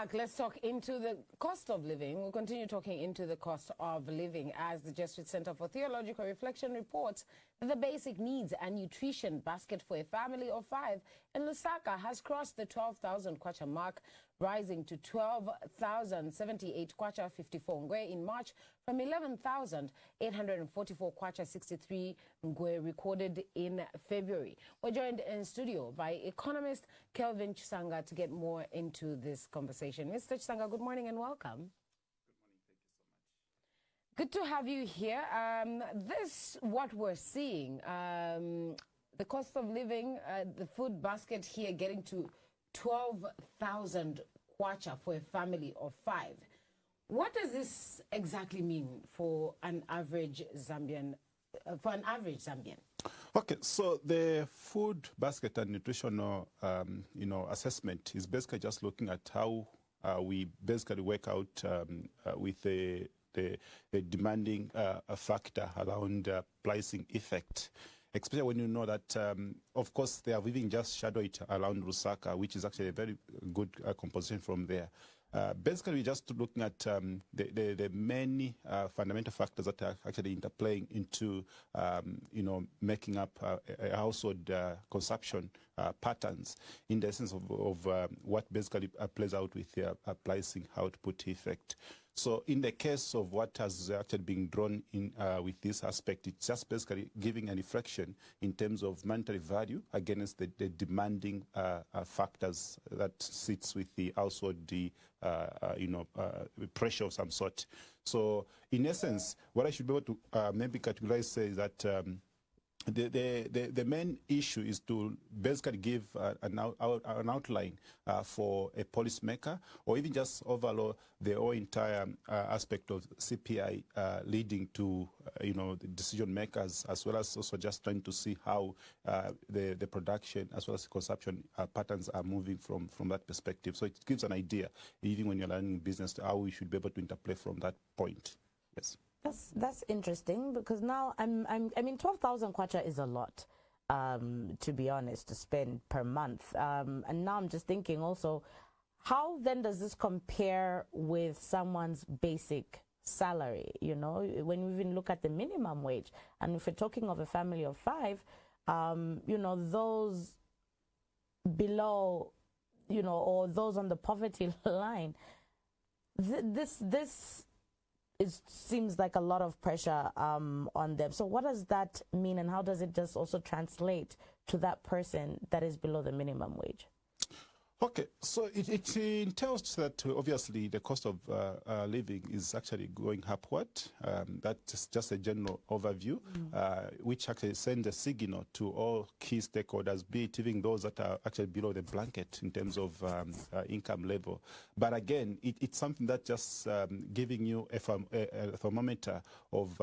back. Let's talk into the cost of living. We'll continue talking into the cost of living as the Jesuit Center for Theological Reflection reports that the basic needs and nutrition basket for a family of 5 in Lusaka has crossed the 12,000 kwacha mark, rising to 12,078 kwacha 54 ngwe in March from 11,844 kwacha 63 ngwe recorded in February. We're joined in studio by economist Kelvin Chisanga to get more into this conversation. Mr. Chisanga, good morning and welcome. Good to have you here. What we're seeing, the cost of living, the food basket here getting to 12,000 kwacha for a family of 5. What does this exactly mean for an average Zambian? Okay, so the food basket and nutritional, assessment is basically just looking at how we basically work out with the demanding factor around pricing effect. Especially when you know that, of course, they have even just shadowed it around Lusaka, which is actually a very good composition from there. Basically, we're just looking at the many fundamental factors that are actually interplaying into, making up a household consumption patterns in the sense of what basically plays out with pricing output effect. So in the case of what has actually been drawn in with this aspect, it's just basically giving a reflection in terms of monetary value against the demanding factors that sits with the household, pressure of some sort. So in essence, what I should be able to maybe categorize say is that the main issue is to basically give an outline for a policymaker, or even just overall the whole entire aspect of CPI leading to the decision makers, as well as also just trying to see how the production as well as the consumption patterns are moving from that perspective. So it gives an idea, even when you're learning business, how we should be able to interplay from that point. Yes. That's interesting, because now I mean 12,000 kwacha is a lot, to be honest, to spend per month. And now I'm just thinking also, how then does this compare with someone's basic salary? When we even look at the minimum wage, and if we're talking of a family of 5, those below, or those on the poverty line, this seems like a lot of pressure on them. So what does that mean, and how does it just also translate to that person that is below the minimum wage? Okay, so it entails that obviously the cost of living is actually going upward. That's just a general overview, which actually sends a signal to all key stakeholders, be it even those that are actually below the blanket in terms of income level. But again, it's something that just giving you a thermometer of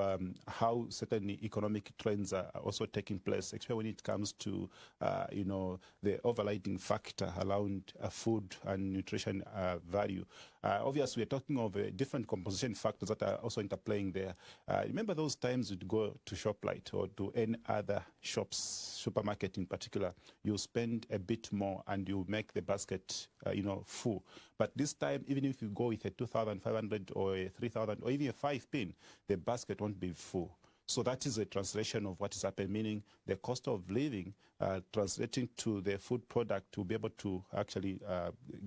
how certain economic trends are also taking place, especially when it comes to the overriding factor around food and nutrition value. Obviously, we're talking of different composition factors that are also interplaying there. Remember those times you'd go to ShopRite or to any other supermarket in particular, you spend a bit more and you make the basket, full. But this time, even if you go with a 2,500 or a 3,000 or even a 5 pin, the basket won't be full. So that is a translation of what is happening, meaning the cost of living translating to the food product to be able to actually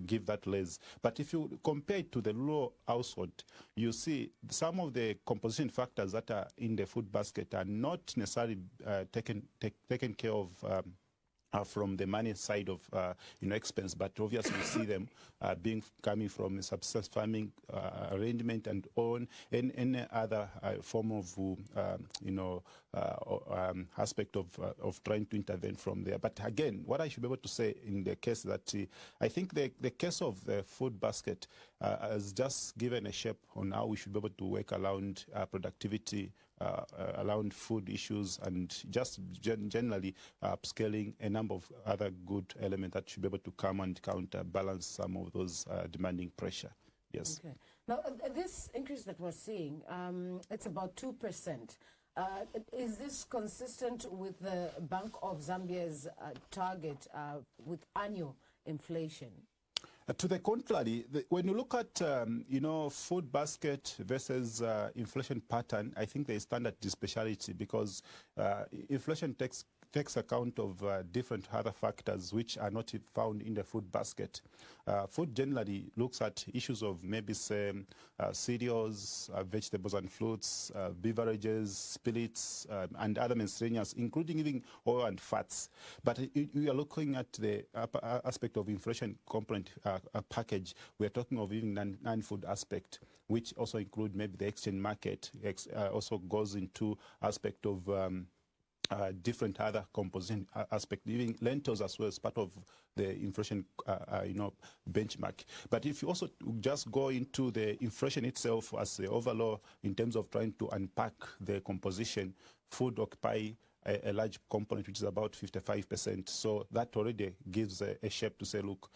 give that less. But if you compare it to the low household, you see some of the composition factors that are in the food basket are not necessarily taken care of from the money side of expense, but obviously we see them coming from a subsistence farming arrangement and on any other form of aspect of trying to intervene from there. But again, what I should be able to say in the case that I think the case of the food basket has just given a shape on how we should be able to work around productivity, around food issues, and just generally upscaling a number of other good elements that should be able to come and counterbalance some of those demanding pressure. Yes. Okay. Now, this increase that we're seeing, it's about 2%. Is this consistent with the Bank of Zambia's target with annual inflation? To the contrary, when you look at food basket versus inflation pattern, I think there is standard speciality because inflation takes account of different other factors which are not found in the food basket. Food generally looks at issues of maybe say cereals, vegetables and fruits, beverages, spirits, and other miscellaneous, including even oil and fats. But we are looking at the aspect of inflation component package. We are talking of even non-food aspect, which also include maybe the exchange market, also goes into aspect of different other composition aspect, even lentils as well as part of the inflation, benchmark. But if you also just go into the inflation itself as the overall in terms of trying to unpack the composition, food occupy a large component, which is about 55%. So that already gives a shape to say, look,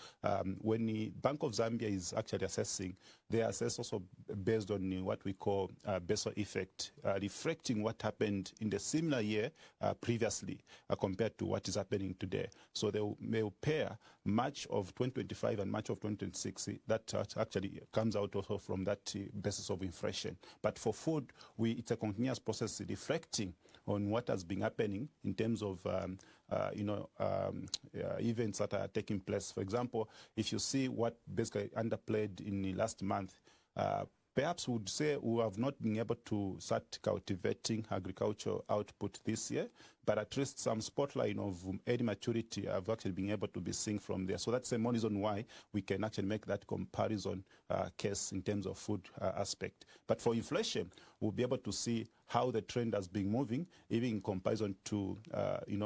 when the Bank of Zambia is actually assessing, they assess also based on what we call basal effect, reflecting what happened in the similar year previously compared to what is happening today. So they will pair March of 2025 and March of 2026. That actually comes out also from that basis of inflation. But for food, it's a continuous process reflecting on what has been happening in terms of events that are taking place. For example, if you see what basically underplayed in the last month, perhaps we would say we have not been able to start cultivating agricultural output this year, but at least some spotlight of early maturity have actually been able to be seen from there. So that's the more reason why we can actually make that comparison case in terms of food aspect. But for inflation, we'll be able to see how the trend has been moving, even in comparison to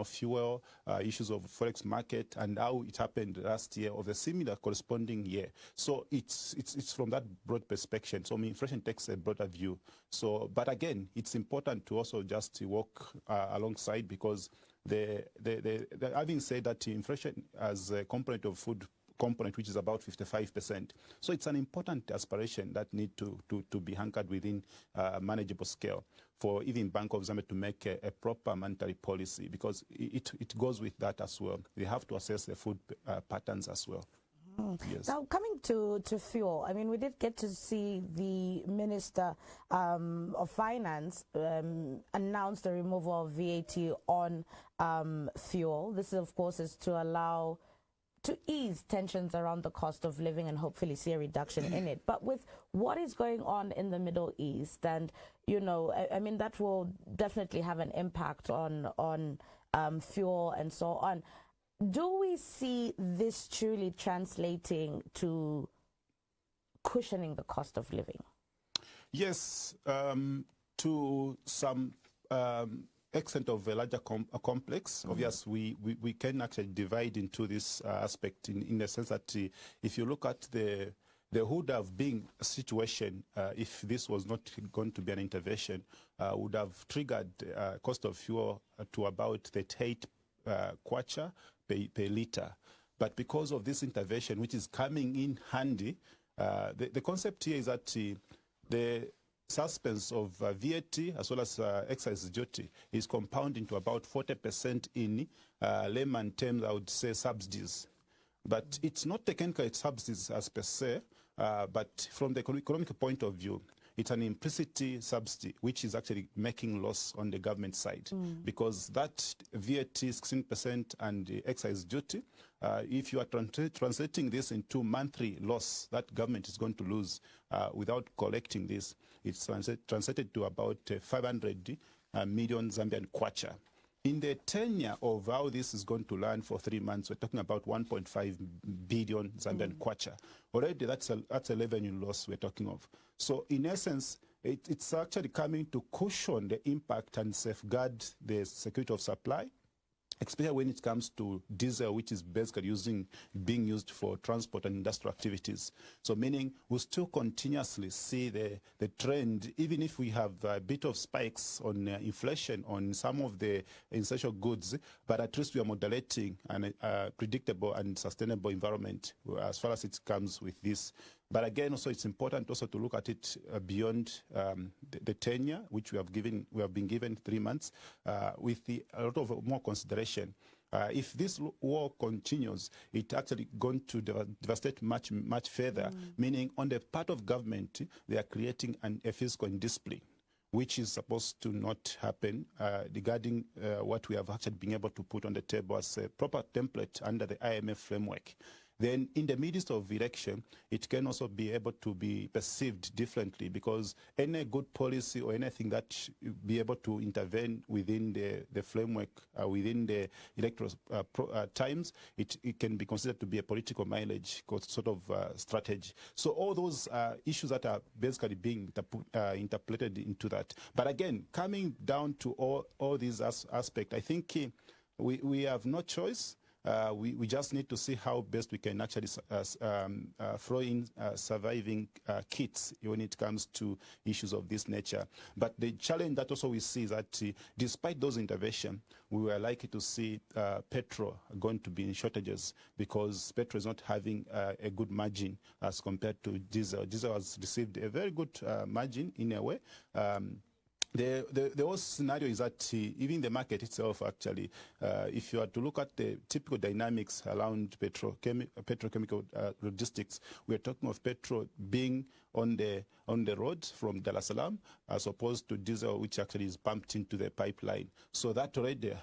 fuel, issues of forex market, and how it happened last year of a similar corresponding year. So it's from that broad perspective. So inflation takes a broader view. So, but again, it's important to also just walk alongside, because having said that inflation as a component of food component, which is about 55%. So it's an important aspiration that need to be anchored within manageable scale for even Bank of Zambia to make a proper monetary policy, because it goes with that as well. They have to assess the food patterns as well. Yes. Now, coming to fuel, I mean, we did get to see the Minister of Finance announce the removal of VAT on fuel. This, of course, is to ease tensions around the cost of living and hopefully see a reduction in it. But with what is going on in the Middle East, and, I mean, that will definitely have an impact on fuel and so on. Do we see this truly translating to cushioning the cost of living? Yes, to some extent of a larger complex. Obviously, we can actually divide into this aspect in the sense that if you look at there would have been a situation if this was not going to be an intervention, would have triggered cost of fuel to about 38 kwacha per liter. But because of this intervention, which is coming in handy, the concept here is that the suspense of VAT as well as excise duty is compounding to about 40% in layman terms, I would say subsidies. But it's not technically subsidies as per se, but from the economic point of view, it's an implicit subsidy, which is actually making loss on the government side, because that VAT 16% and the excise duty, if you are translating this into monthly loss that government is going to lose without collecting this, it's translated to about 500 million Zambian kwacha. In the tenure of how this is going to run for 3 months, we're talking about 1.5 billion Zambian kwacha. Already that's a revenue loss we're talking of. So in essence, it's actually coming to cushion the impact and safeguard the security of supply, especially when it comes to diesel, which is basically being used for transport and industrial activities. So meaning we'll still continuously see the trend, even if we have a bit of spikes on inflation on some of the essential goods, but at least we are moderating a predictable and sustainable environment as far as it comes with this. But again, also it's important also to look at it beyond the tenure, which we have been given 3 months, with a lot of more consideration. If this war continues, it actually going to devastate much further, meaning on the part of government, they are creating a fiscal indiscipline, which is supposed to not happen regarding what we have actually been able to put on the table as a proper template under the IMF framework. Then in the midst of election, it can also be able to be perceived differently, because any good policy or anything that be able to intervene within the framework, within the electoral times, it can be considered to be a political mileage sort of strategy. So all those issues that are basically being interpreted into that. But again, coming down to all these aspects, I think we have no choice. We just need to see how best we can actually throw in surviving kits when it comes to issues of this nature. But the challenge that also we see is that despite those interventions, we were likely to see petrol going to be in shortages, because petrol is not having a good margin as compared to diesel. Diesel has received a very good margin in a way. The whole scenario is that even the market itself, actually, if you are to look at the typical dynamics around petrochemical logistics, we are talking of petrol being on the road from Dar es Salaam, as opposed to diesel, which actually is pumped into the pipeline. So that already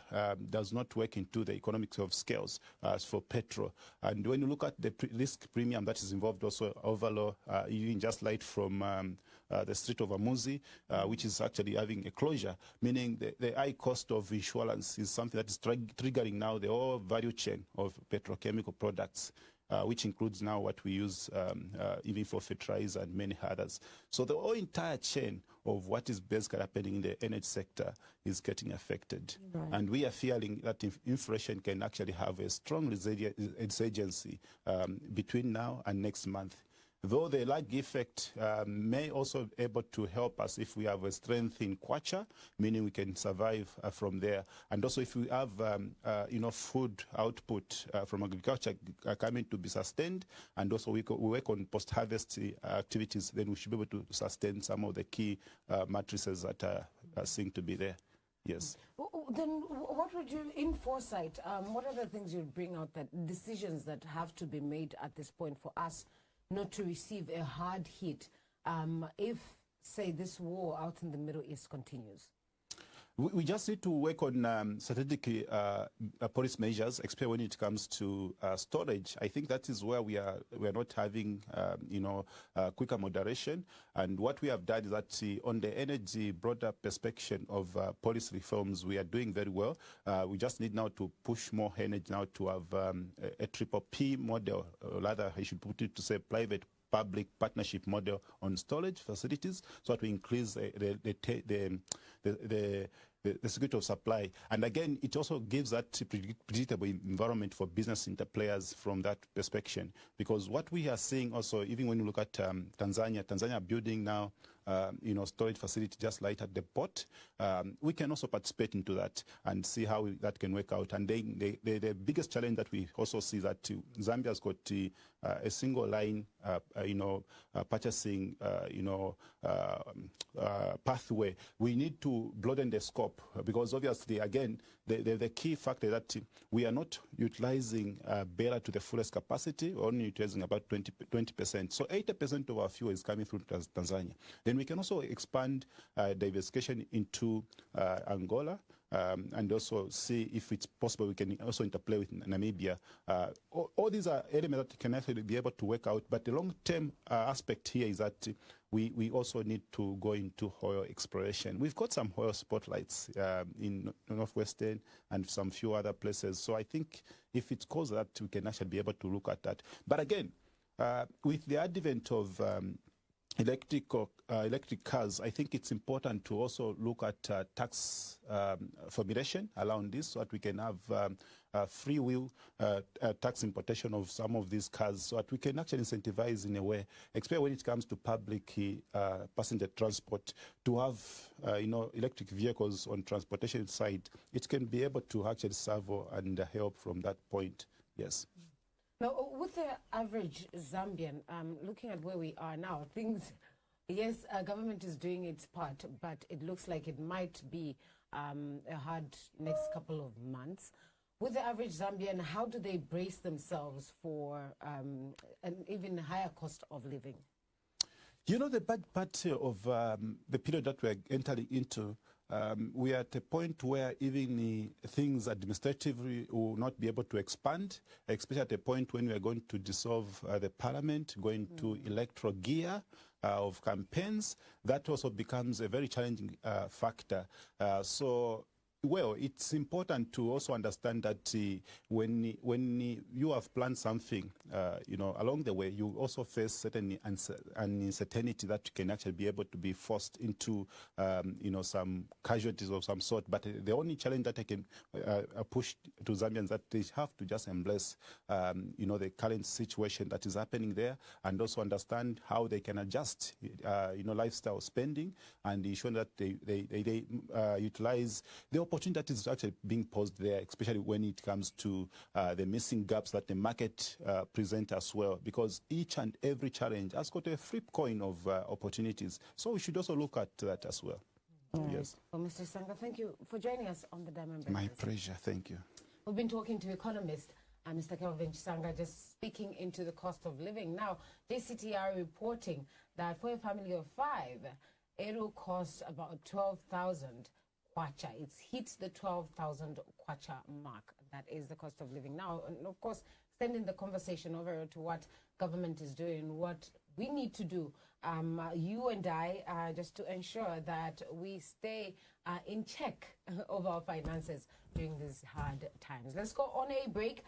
does not work into the economics of scales as for petrol. And when you look at the risk premium that is involved also overall, even just light from the Strait of Amuzi, which is actually having a closure, meaning the high cost of insurance is something that is triggering now the whole value chain of petrochemical products, which includes now what we use even for fertilizer and many others. So the whole entire chain of what is basically happening in the energy sector is getting affected. Right. And we are fearing that inflation can actually have a strong resurgency between now and next month. Though the lag effect may also be able to help us if we have a strength in kwacha, meaning we can survive from there. And also if we have food output from agriculture coming to be sustained, and also we work on post-harvest activities, then we should be able to sustain some of the key matrices that are seen to be there. Yes. Then what would you, in foresight, what are the things you'd bring out, that decisions that have to be made at this point for us not to receive a hard hit if, say, this war out in the Middle East continues? We just need to work on strategic policy measures, especially when it comes to storage. I think that is where we are not having, quicker moderation. And what we have done is that on the energy broader perspective of policy reforms, we are doing very well. We just need now to push more energy now to have a triple P model, or rather, I should put it to say private-public partnership model on storage facilities, so that we increase the security of supply. And again, it also gives that predictable environment for business interplayers from that perspective. Because what we are seeing also, even when you look at Tanzania building now, storage facility just right at the port, we can also participate into that and see how that can work out. And then the biggest challenge that we also see is that Zambia has got a single line, purchasing, pathway. We need to broaden the scope, because obviously, again, the key factor that we are not utilizing Bela to the fullest capacity. We're only utilizing about 20%. So 80% of our fuel is coming through Tanzania. Then we can also expand diversification into Angola, and also see if it's possible we can also interplay with Namibia. All these are elements that can actually be able to work out, but the long-term aspect here is that we also need to go into oil exploration. We've got some oil spotlights in Northwestern and some few other places. So I think if it goes that, we can actually be able to look at that. But again, with the advent of electric cars, I think it's important to also look at tax formulation around this, so that we can have free will tax importation of some of these cars, so that we can actually incentivize in a way, especially when it comes to public passenger transport, to have electric vehicles on transportation side. It can be able to actually serve and help from that point. Yes. Now, with the average Zambian, looking at where we are now, things, yes, government is doing its part, but it looks like it might be a hard next couple of months. With the average Zambian, how do they brace themselves for an even higher cost of living? You know, the bad part of the period that we're entering into, we are at a point where even things administratively will not be able to expand, especially at a point when we are going to dissolve the parliament, going to electoral gear of campaigns. That also becomes a very challenging factor. Well, it's important to also understand that when you have planned something, you know, along the way, you also face certain uncertainty that you can actually be able to be forced into, you know, some casualties of some sort. But the only challenge that I can push to Zambians that they have to just embrace, you know, the current situation that is happening there, and also understand how they can adjust, you know, lifestyle spending, and ensure that they utilize the opportunity that is actually being posed there, especially when it comes to the missing gaps that the market present as well, because each and every challenge has got a flip coin of opportunities. So we should also look at that as well. Yes. Well, Mr. Sanga, thank you for joining us on the Diamond Breakfast. My pleasure. Thank you. We've been talking to economist Mr. Kelvin Chisanga, just speaking into the cost of living. Now, JCTR reporting that for a family of 5, it will cost about 12,000 kwacha. It's hit the 12,000 kwacha mark. That is the cost of living. Now, and of course, extending the conversation over to what government is doing, what we need to do, you and I, just to ensure that we stay in check of our finances during these hard times. Let's go on a break.